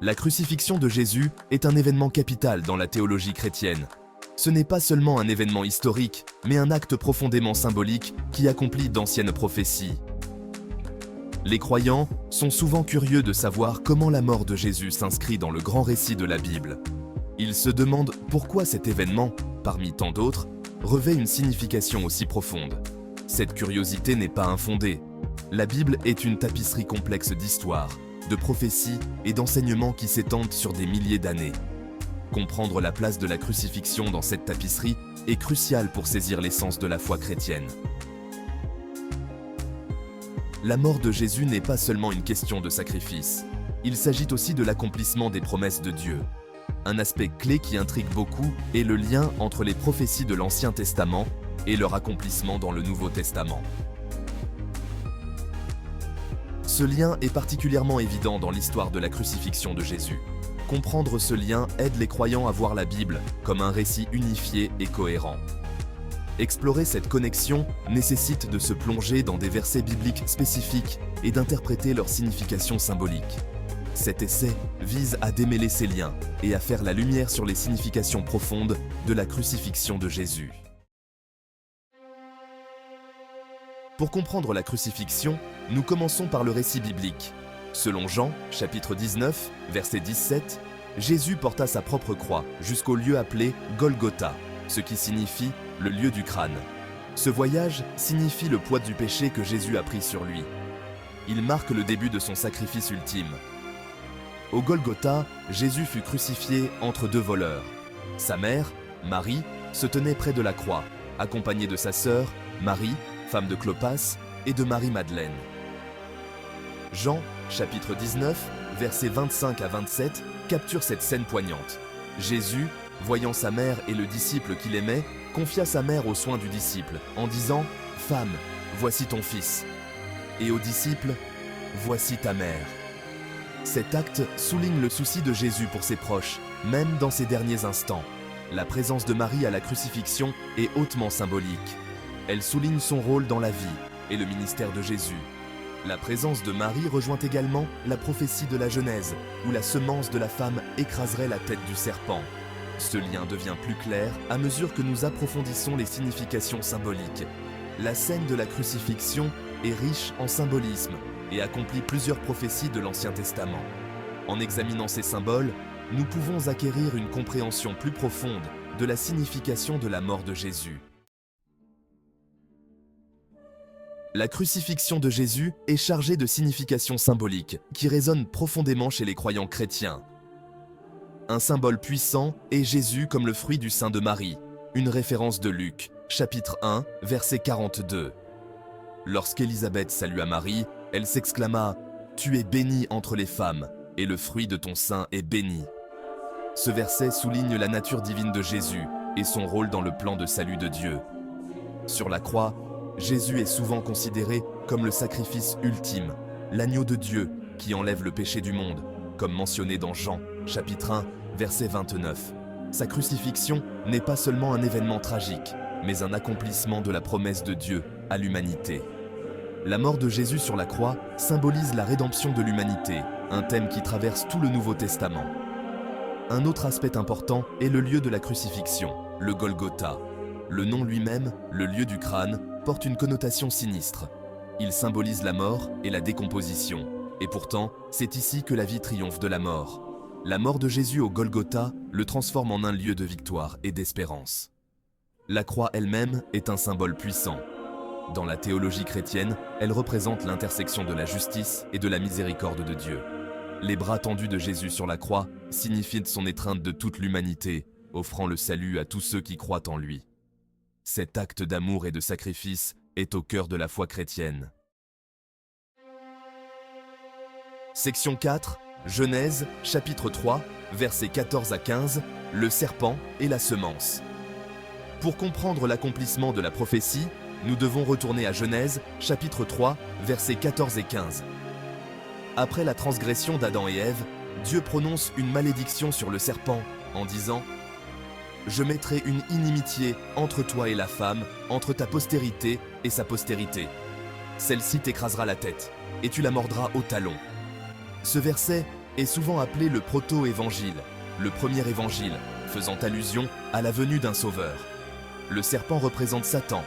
La crucifixion de Jésus est un événement capital dans la théologie chrétienne. Ce n'est pas seulement un événement historique, mais un acte profondément symbolique qui accomplit d'anciennes prophéties. Les croyants sont souvent curieux de savoir comment la mort de Jésus s'inscrit dans le grand récit de la Bible. Ils se demandent pourquoi cet événement, parmi tant d'autres, revêt une signification aussi profonde. Cette curiosité n'est pas infondée. La Bible est une tapisserie complexe d'histoires, de prophéties et d'enseignements qui s'étendent sur des milliers d'années. Comprendre la place de la crucifixion dans cette tapisserie est crucial pour saisir l'essence de la foi chrétienne. La mort de Jésus n'est pas seulement une question de sacrifice. Il s'agit aussi de l'accomplissement des promesses de Dieu. Un aspect clé qui intrigue beaucoup est le lien entre les prophéties de l'Ancien Testament et leur accomplissement dans le Nouveau Testament. Ce lien est particulièrement évident dans l'histoire de la crucifixion de Jésus. Comprendre ce lien aide les croyants à voir la Bible comme un récit unifié et cohérent. Explorer cette connexion nécessite de se plonger dans des versets bibliques spécifiques et d'interpréter leur signification symbolique. Cet essai vise à démêler ces liens et à faire la lumière sur les significations profondes de la crucifixion de Jésus. Pour comprendre la crucifixion, nous commençons par le récit biblique. Selon Jean, chapitre 19, verset 17, Jésus porta sa propre croix jusqu'au lieu appelé Golgotha, ce qui signifie le lieu du crâne. Ce voyage signifie le poids du péché que Jésus a pris sur lui. Il marque le début de son sacrifice ultime. Au Golgotha, Jésus fut crucifié entre deux voleurs. Sa mère, Marie, se tenait près de la croix, accompagnée de sa sœur, Marie, femme de Clopas, et de Marie-Madeleine. Jean, chapitre 19, versets 25 à 27, capture cette scène poignante. Jésus, voyant sa mère et le disciple qu'il aimait, confia sa mère aux soins du disciple, en disant « Femme, voici ton fils » et au disciple « Voici ta mère ». Cet acte souligne le souci de Jésus pour ses proches, même dans ses derniers instants. La présence de Marie à la crucifixion est hautement symbolique. Elle souligne son rôle dans la vie et le ministère de Jésus. La présence de Marie rejoint également la prophétie de la Genèse, où la semence de la femme écraserait la tête du serpent. Ce lien devient plus clair à mesure que nous approfondissons les significations symboliques. La scène de la crucifixion est riche en symbolisme et accomplit plusieurs prophéties de l'Ancien Testament. En examinant ces symboles, nous pouvons acquérir une compréhension plus profonde de la signification de la mort de Jésus. La crucifixion de Jésus est chargée de significations symboliques qui résonnent profondément chez les croyants chrétiens. Un symbole puissant est Jésus comme le fruit du sein de Marie, une référence de Luc, chapitre 1, verset 42. Lorsqu'Élisabeth salua Marie, elle s'exclama « Tu es bénie entre les femmes, et le fruit de ton sein est béni ». Ce verset souligne la nature divine de Jésus et son rôle dans le plan de salut de Dieu. Sur la croix, Jésus est souvent considéré comme le sacrifice ultime, l'agneau de Dieu qui enlève le péché du monde, comme mentionné dans Jean, chapitre 1, verset 29. Sa crucifixion n'est pas seulement un événement tragique, mais un accomplissement de la promesse de Dieu à l'humanité. La mort de Jésus sur la croix symbolise la rédemption de l'humanité, un thème qui traverse tout le Nouveau Testament. Un autre aspect important est le lieu de la crucifixion, le Golgotha. Le nom lui-même, le lieu du crâne, porte une connotation sinistre. Il symbolise la mort et la décomposition. Et pourtant, c'est ici que la vie triomphe de la mort. La mort de Jésus au Golgotha le transforme en un lieu de victoire et d'espérance. La croix elle-même est un symbole puissant. Dans la théologie chrétienne, elle représente l'intersection de la justice et de la miséricorde de Dieu. Les bras tendus de Jésus sur la croix signifient son étreinte de toute l'humanité, offrant le salut à tous ceux qui croient en lui. Cet acte d'amour et de sacrifice est au cœur de la foi chrétienne. Section 4, Genèse, chapitre 3, versets 14 à 15, le serpent et la semence. Pour comprendre l'accomplissement de la prophétie, nous devons retourner à Genèse, chapitre 3, versets 14 et 15. Après la transgression d'Adam et Ève, Dieu prononce une malédiction sur le serpent en disant « Je mettrai une inimitié entre toi et la femme, entre ta postérité et sa postérité. Celle-ci t'écrasera la tête, et tu la mordras au talon. » Ce verset est souvent appelé le proto-évangile, le premier évangile, faisant allusion à la venue d'un sauveur. Le serpent représente Satan,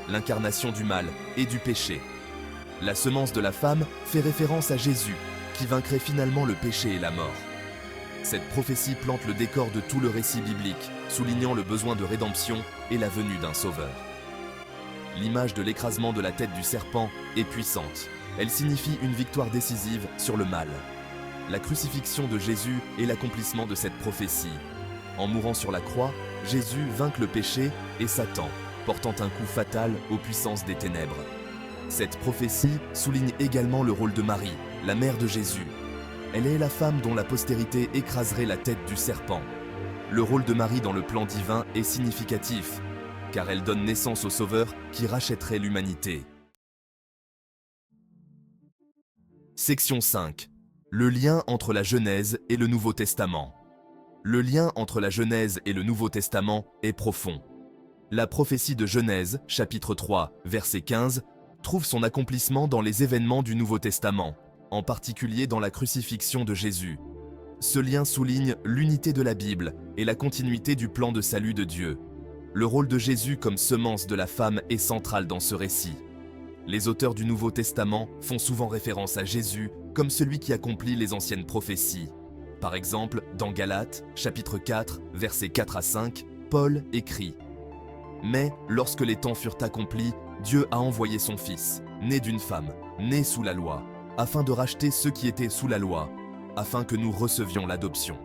l'incarnation du mal et du péché. La semence de la femme fait référence à Jésus, qui vaincrait finalement le péché et la mort. Cette prophétie plante le décor de tout le récit biblique, soulignant le besoin de rédemption et la venue d'un sauveur. L'image de l'écrasement de la tête du serpent est puissante. Elle signifie une victoire décisive sur le mal. La crucifixion de Jésus est l'accomplissement de cette prophétie. En mourant sur la croix, Jésus vainc le péché et Satan, portant un coup fatal aux puissances des ténèbres. Cette prophétie souligne également le rôle de Marie, la mère de Jésus. Elle est la femme dont la postérité écraserait la tête du serpent. Le rôle de Marie dans le plan divin est significatif, car elle donne naissance au Sauveur qui rachèterait l'humanité. Section 5. Le lien entre la Genèse et le Nouveau Testament. Le lien entre la Genèse et le Nouveau Testament est profond. La prophétie de Genèse, chapitre 3, verset 15, trouve son accomplissement dans les événements du Nouveau Testament, en particulier dans la crucifixion de Jésus. Ce lien souligne l'unité de la Bible et la continuité du plan de salut de Dieu. Le rôle de Jésus comme semence de la femme est central dans ce récit. Les auteurs du Nouveau Testament font souvent référence à Jésus comme celui qui accomplit les anciennes prophéties. Par exemple, dans Galates, chapitre 4, versets 4 à 5, Paul écrit « Mais lorsque les temps furent accomplis, Dieu a envoyé son Fils, né d'une femme, né sous la loi, afin de racheter ceux qui étaient sous la loi, afin que nous recevions l'adoption. »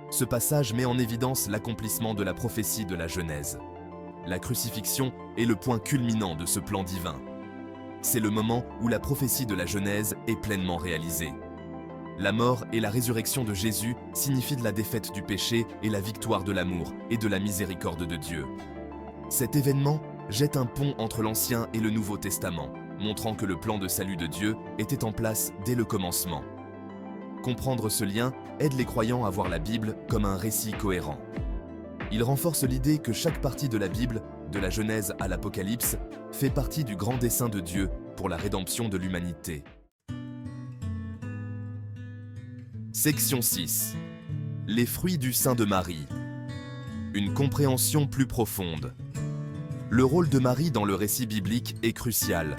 Ce passage met en évidence l'accomplissement de la prophétie de la Genèse. La crucifixion est le point culminant de ce plan divin. C'est le moment où la prophétie de la Genèse est pleinement réalisée. La mort et la résurrection de Jésus signifient la défaite du péché et la victoire de l'amour et de la miséricorde de Dieu. Cet événement jette un pont entre l'Ancien et le Nouveau Testament, montrant que le plan de salut de Dieu était en place dès le commencement. Comprendre ce lien aide les croyants à voir la Bible comme un récit cohérent. Il renforce l'idée que chaque partie de la Bible, de la Genèse à l'Apocalypse, fait partie du grand dessein de Dieu pour la rédemption de l'humanité. Section 6. Les fruits du sein de Marie. Une compréhension plus profonde. Le rôle de Marie dans le récit biblique est crucial.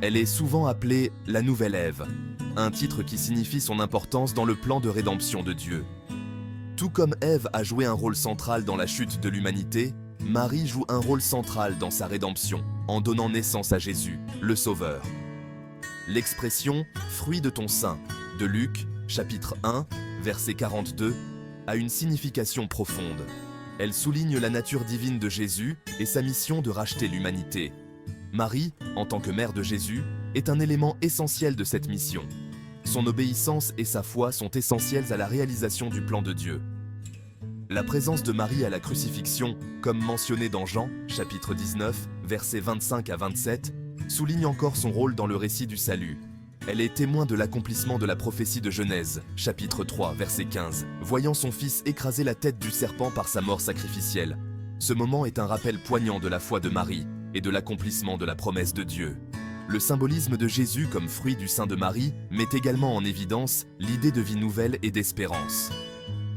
Elle est souvent appelée la Nouvelle Ève, un titre qui signifie son importance dans le plan de rédemption de Dieu. Tout comme Ève a joué un rôle central dans la chute de l'humanité, Marie joue un rôle central dans sa rédemption, en donnant naissance à Jésus, le Sauveur. L'expression « fruit de ton sein » de Luc, chapitre 1, verset 42, a une signification profonde. Elle souligne la nature divine de Jésus et sa mission de racheter l'humanité. Marie, en tant que mère de Jésus, est un élément essentiel de cette mission. Son obéissance et sa foi sont essentielles à la réalisation du plan de Dieu. La présence de Marie à la crucifixion, comme mentionné dans Jean, chapitre 19, versets 25 à 27, souligne encore son rôle dans le récit du salut. Elle est témoin de l'accomplissement de la prophétie de Genèse, chapitre 3, verset 15, voyant son fils écraser la tête du serpent par sa mort sacrificielle. Ce moment est un rappel poignant de la foi de Marie et de l'accomplissement de la promesse de Dieu. Le symbolisme de Jésus comme fruit du sein de Marie met également en évidence l'idée de vie nouvelle et d'espérance.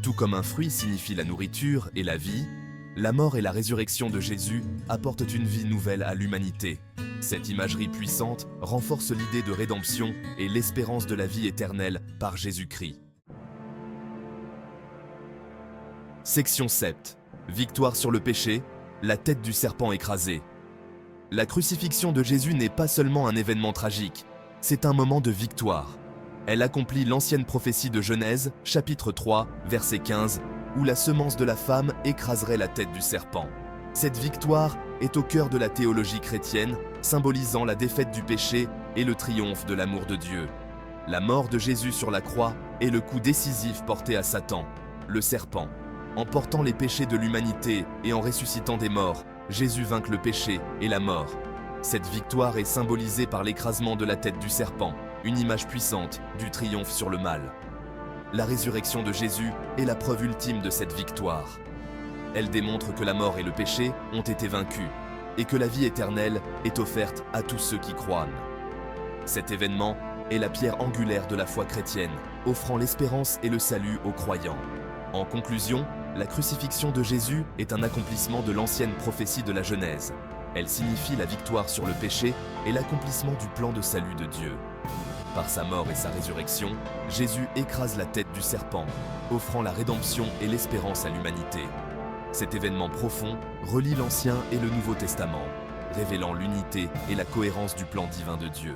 Tout comme un fruit signifie la nourriture et la vie, la mort et la résurrection de Jésus apportent une vie nouvelle à l'humanité. Cette imagerie puissante renforce l'idée de rédemption et l'espérance de la vie éternelle par Jésus-Christ. Section 7. Victoire sur le péché, la tête du serpent écrasée. La crucifixion de Jésus n'est pas seulement un événement tragique, c'est un moment de victoire. Elle accomplit l'ancienne prophétie de Genèse, chapitre 3, verset 15, où la semence de la femme écraserait la tête du serpent. Cette victoire est au cœur de la théologie chrétienne, symbolisant la défaite du péché et le triomphe de l'amour de Dieu. La mort de Jésus sur la croix est le coup décisif porté à Satan, le serpent. En portant les péchés de l'humanité et en ressuscitant des morts, Jésus vainc le péché et la mort. Cette victoire est symbolisée par l'écrasement de la tête du serpent, une image puissante du triomphe sur le mal. La résurrection de Jésus est la preuve ultime de cette victoire. Elle démontre que la mort et le péché ont été vaincus et que la vie éternelle est offerte à tous ceux qui croient. Cet événement est la pierre angulaire de la foi chrétienne, offrant l'espérance et le salut aux croyants. En conclusion, la crucifixion de Jésus est un accomplissement de l'ancienne prophétie de la Genèse. Elle signifie la victoire sur le péché et l'accomplissement du plan de salut de Dieu. Par sa mort et sa résurrection, Jésus écrase la tête du serpent, offrant la rédemption et l'espérance à l'humanité. Cet événement profond relie l'Ancien et le Nouveau Testament, révélant l'unité et la cohérence du plan divin de Dieu.